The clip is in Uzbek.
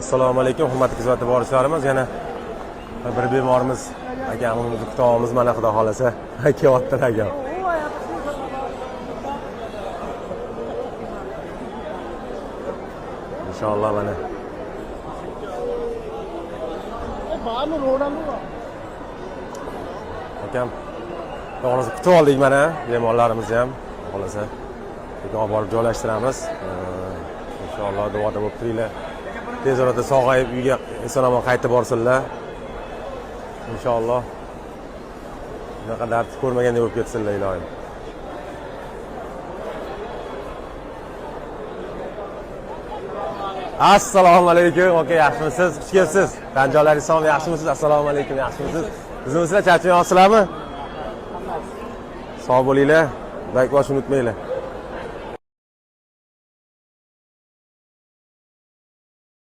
Assalomu alaykum, hurmatli kuzatib boruvchilarimiz. Yana bir bemorimiz akamizning kutamiz, mana xudo xolasa kelyaptilar aka. Inshaalloh mana. Akam, to'g'risi kutib oldik mana bemorlarimizni ham, xolasa. Lekin olib borib joylashtiramiz. Inshaalloh duoda bo'lib turinglar. Tez orada sog'ayib uyga eson-omon qaytib borsinlar. Inshaalloh. Bunaqa dard ko'rmagandek bo'lib ketsinlar ilohim. Assalomu alaykum. Aka, yaxshimisiz? Xush kelibsiz. Tanjolaringiz sog'mi? Yaxshimisiz? Assalomu alaykum. Yaxshimisiz? Bizimizlar charchamayapsizlarmi? Sog' bo'linglar. Bayk boshini unutmanglar.